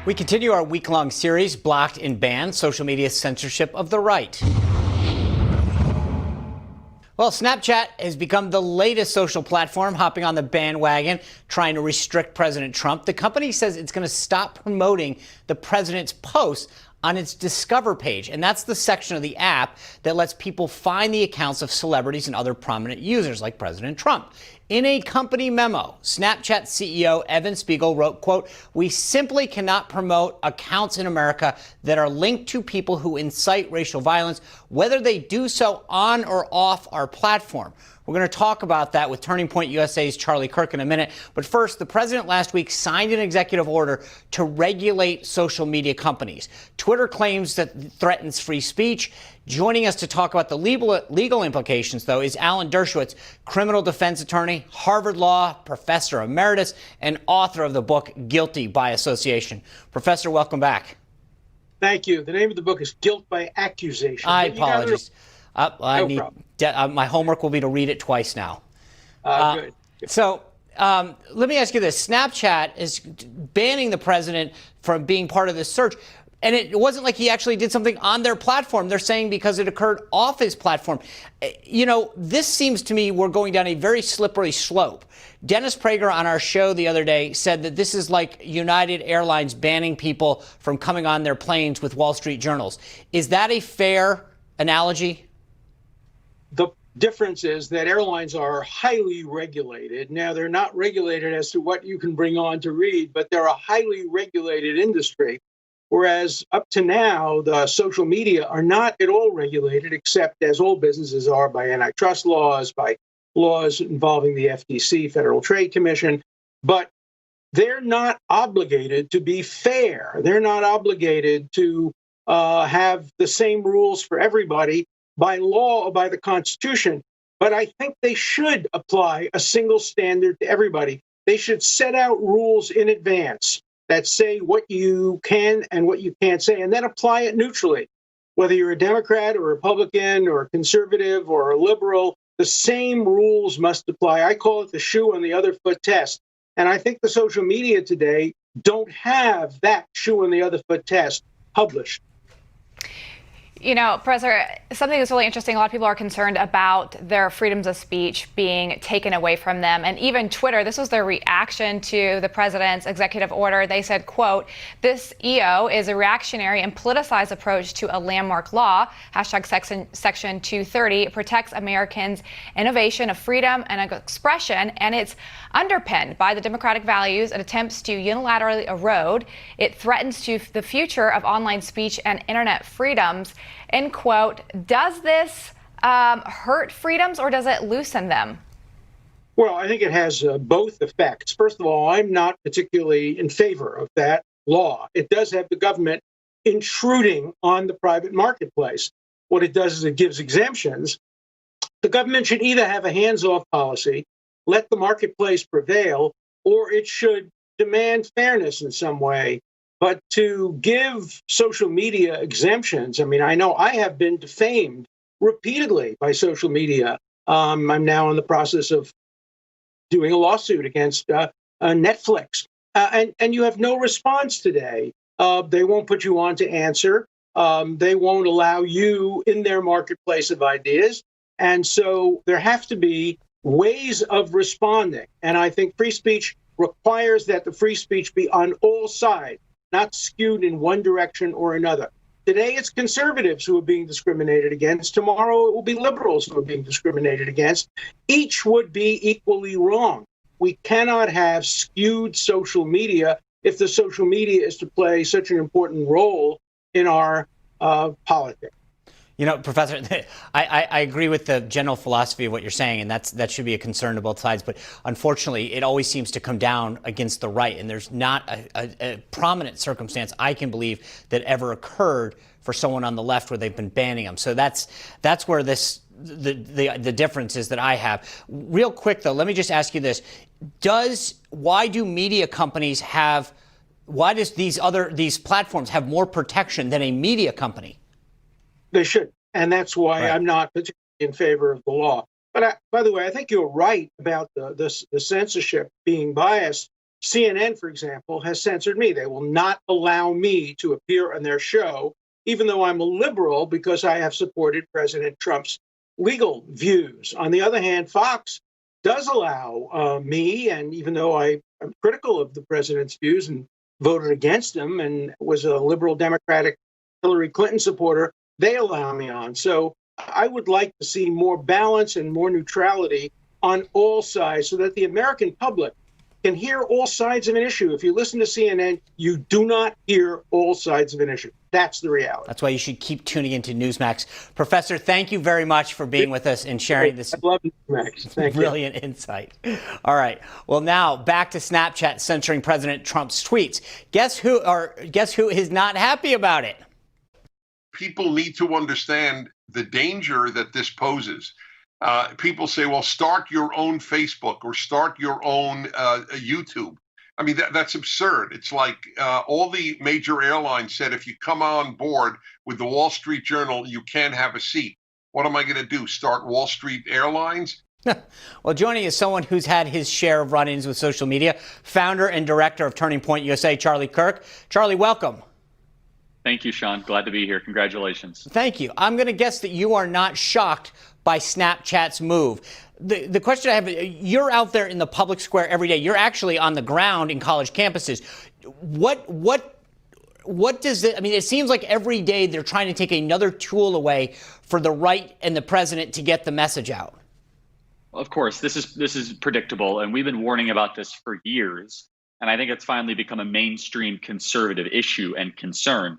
We continue our week-long series, Blocked and Banned, Social Media Censorship of the Right. Well, Snapchat has become the latest social platform hopping on the bandwagon, trying to restrict President Trump. The company says it's going to stop promoting the president's posts on its Discover page. And that's the section of the app that lets people find the accounts of celebrities and other prominent users like President Trump. In a company memo, Snapchat CEO Evan Spiegel wrote, quote, "We simply cannot promote accounts in America that are linked to people who incite racial violence, whether they do so on or off our platform." We're going to talk about that with Turning Point USA's Charlie Kirk in a minute. But first, the president last week signed an executive order to regulate social media companies. Twitter claims that it threatens free speech. Joining us to talk about the legal implications, though, is Alan Dershowitz, criminal defense attorney, Harvard Law professor emeritus, and author of the book Guilty by Association. Professor, welcome back. Thank you. The name of the book is Guilt by Accusation. I apologize. My homework will be to read it twice now. Good. So let me ask you this. Snapchat is banning the president from being part of this search. And it wasn't like he actually did something on their platform. They're saying because it occurred off his platform. You know, this seems to me we're going down a very slippery slope. Dennis Prager on our show the other day said that this is like United Airlines banning people from coming on their planes with Wall Street journals. Is that a fair analogy? The difference is that airlines are highly regulated. Now, they're not regulated as to what you can bring on to read, but they're a highly regulated industry. Whereas up to now, the social media are not at all regulated, except as all businesses are by antitrust laws, by laws involving the FTC, Federal Trade Commission. But they're not obligated to be fair. They're not obligated to have the same rules for everybody by law or by the Constitution. But I think they should apply a single standard to everybody. They should set out rules in advance that say what you can and what you can't say, and then apply it neutrally. Whether you're a Democrat or a Republican or a conservative or a liberal, the same rules must apply. I call it the shoe on the other foot test. And I think the social media today don't have that shoe on the other foot test published. You know, Professor, something that's really interesting, a lot of people are concerned about their freedoms of speech being taken away from them. And even Twitter, this was their reaction to the president's executive order. They said, quote, "This EO is a reactionary and politicized approach to a landmark law, hashtag section 230. It protects Americans' innovation of freedom and expression, and it's underpinned by the democratic values it attempts to unilaterally erode. It threatens to the future of online speech and internet freedoms." End quote. Does this hurt freedoms or does it loosen them? Well, I think it has both effects. First of all, I'm not particularly in favor of that law. It does have the government intruding on the private marketplace. What it does is it gives exemptions. The government should either have a hands-off policy, let the marketplace prevail, or it should demand fairness in some way. But to give social media exemptions, I mean, I know I have been defamed repeatedly by social media. I'm now in the process of doing a lawsuit against Netflix. And you have no response today. They won't put you on to answer. They won't allow you in their marketplace of ideas. And so there have to be ways of responding. And I think free speech requires that the free speech be on all sides, not skewed in one direction or another. Today, it's conservatives who are being discriminated against. Tomorrow, it will be liberals who are being discriminated against. Each would be equally wrong. We cannot have skewed social media if the social media is to play such an important role in our politics. You know, Professor, I agree with the general philosophy of what you're saying, and that should be a concern to both sides. But unfortunately, it always seems to come down against the right, and there's not a prominent circumstance I can believe that ever occurred for someone on the left where they've been banning them. So that's where the difference is that I have. Real quick, though, let me just ask you this: why do media companies have? Why does these platforms have more protection than a media company? They should. And that's why I'm not particularly in favor of the law. But by the way, I think you're right about the censorship being biased. CNN, for example, has censored me. They will not allow me to appear on their show, even though I'm a liberal, because I have supported President Trump's legal views. On the other hand, Fox does allow me, and even though I am critical of the president's views and voted against him and was a liberal Democratic Hillary Clinton supporter, they allow me on. So I would like to see more balance and more neutrality on all sides so that the American public can hear all sides of an issue. If you listen to CNN, you do not hear all sides of an issue. That's the reality. That's why you should keep tuning into Newsmax. Professor, thank you very much for being with us and sharing this brilliant insight. All right. Well, now back to Snapchat censoring President Trump's tweets. Guess who is not happy about it? People need to understand the danger that this poses. People say, well, start your own Facebook or start your own YouTube. I mean, that's absurd. It's like all the major airlines said, if you come on board with the Wall Street Journal, you can't have a seat. What am I going to do? Start Wall Street Airlines? Well, joining is someone who's had his share of run-ins with social media, founder and director of Turning Point USA, Charlie Kirk. Charlie, welcome. Thank you, Sean. Glad to be here. Congratulations. Thank you. I'm going to guess that you are not shocked by Snapchat's move. The question I have, you're out there in the public square every day. You're actually on the ground in college campuses. What does it, I mean, it seems like every day they're trying to take another tool away for the right and the president to get the message out. Of course, this is predictable, and we've been warning about this for years. And I think it's finally become a mainstream conservative issue and concern.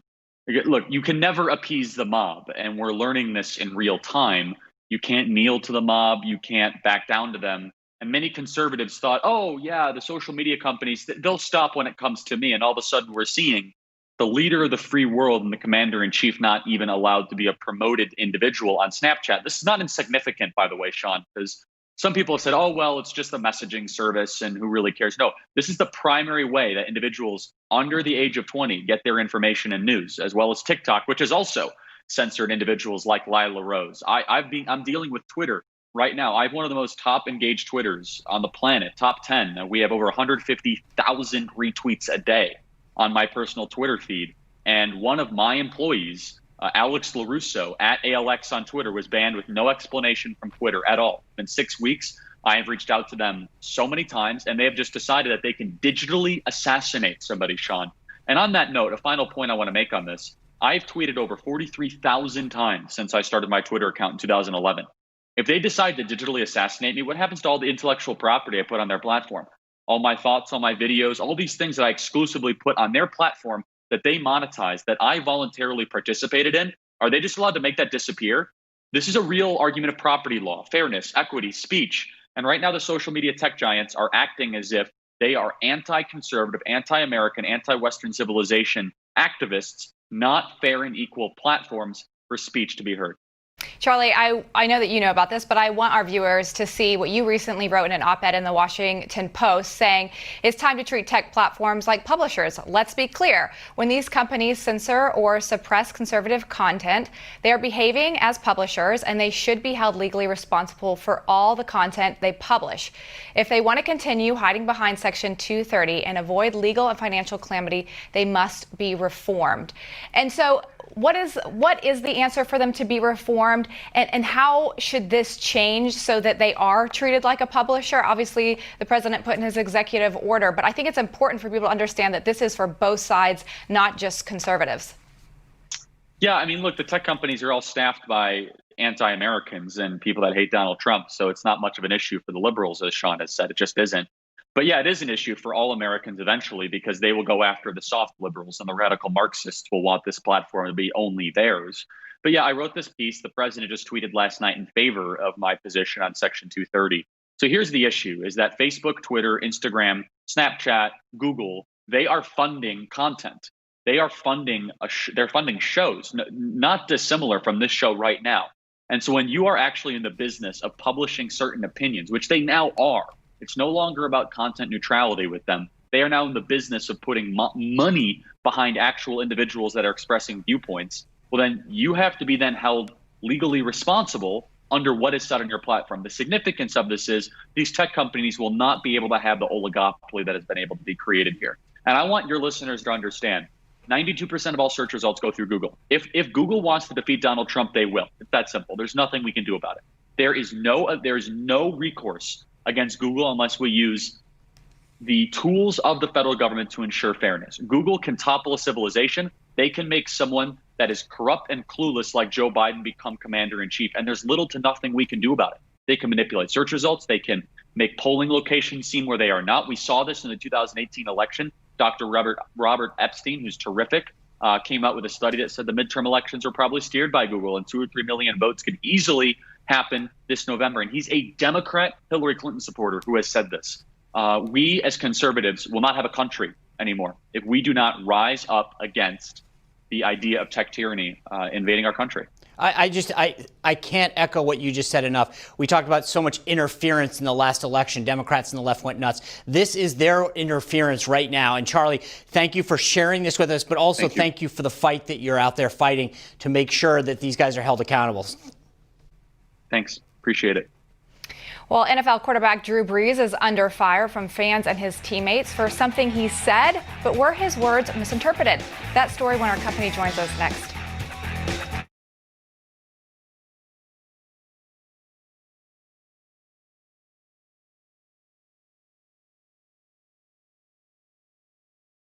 Look, you can never appease the mob, and we're learning this in real time. You can't kneel to the mob. You can't back down to them. And many conservatives thought, oh, yeah, the social media companies, they'll stop when it comes to me. And all of a sudden we're seeing the leader of the free world and the commander in chief not even allowed to be a promoted individual on Snapchat. This is not insignificant, by the way, Sean, because some people have said, oh, well, it's just a messaging service and who really cares? No, this is the primary way that individuals under the age of 20 get their information and news, as well as TikTok, which has also censored individuals like Lila Rose. I'm dealing with Twitter right now. I have one of the most top engaged Twitters on the planet, top 10. We have over 150,000 retweets a day on my personal Twitter feed. And one of my employees, Alex LaRusso at ALX on Twitter, was banned with no explanation from Twitter at all. In 6 weeks, I have reached out to them so many times, and they have just decided that they can digitally assassinate somebody, Sean. And on that note, a final point I want to make on this, I've tweeted over 43,000 times since I started my Twitter account in 2011. If they decide to digitally assassinate me, what happens to all the intellectual property I put on their platform? All my thoughts, all my videos, all these things that I exclusively put on their platform that they monetize, that I voluntarily participated in, are they just allowed to make that disappear? This is a real argument of property law, fairness, equity, speech. And right now the social media tech giants are acting as if they are anti-conservative, anti-American, anti-Western civilization activists, not fair and equal platforms for speech to be heard. Charlie, I know that you know about this, but I want our viewers to see what you recently wrote in an op-ed in the Washington Post saying it's time to treat tech platforms like publishers. Let's be clear. When these companies censor or suppress conservative content, they are behaving as publishers and they should be held legally responsible for all the content they publish. If they want to continue hiding behind Section 230 and avoid legal and financial calamity, they must be reformed. And so what is the answer for them to be reformed, and how should this change so that they are treated like a publisher? Obviously, the president put in his executive order, but I think it's important for people to understand that this is for both sides, not just conservatives. Yeah, I mean, look, the tech companies are all staffed by anti-Americans and people that hate Donald Trump, so it's not much of an issue for the liberals, as Sean has said. It just isn't. But yeah, it is an issue for all Americans eventually, because they will go after the soft liberals and the radical Marxists will want this platform to be only theirs. But yeah, I wrote this piece. The president just tweeted last night in favor of my position on Section 230. So here's the issue, is that Facebook, Twitter, Instagram, Snapchat, Google, they are funding content. They are funding they're funding shows, not dissimilar from this show right now. And so when you are actually in the business of publishing certain opinions, which they now are, it's no longer about content neutrality with them. They are now in the business of putting money behind actual individuals that are expressing viewpoints. Well, then you have to be then held legally responsible under what is said on your platform. The significance of this is these tech companies will not be able to have the oligopoly that has been able to be created here. And I want your listeners to understand, 92% of all search results go through Google. If Google wants to defeat Donald Trump, they will. It's that simple. There's nothing we can do about it. There is no recourse against Google unless we use the tools of the federal government to ensure fairness. Google can topple a civilization. They can make someone that is corrupt and clueless like Joe Biden become commander in chief. And there's little to nothing we can do about it. They can manipulate search results. They can make polling locations seem where they are not. We saw this in the 2018 election. Dr. Robert Epstein, who's terrific, came out with a study that said the midterm elections are probably steered by Google, and 2 or 3 million votes could easily happen this November. And he's a Democrat Hillary Clinton supporter who has said this. We as conservatives will not have a country anymore if we do not rise up against the idea of tech tyranny invading our country. I can't echo what you just said enough. We talked about so much interference in the last election. Democrats and the left went nuts. This is their interference right now. And Charlie, thank you for sharing this with us, but also thank you for the fight that you're out there fighting to make sure that these guys are held accountable. Thanks. Appreciate it. Well, NFL quarterback Drew Brees is under fire from fans and his teammates for something he said, but were his words misinterpreted? That story when our company joins us next.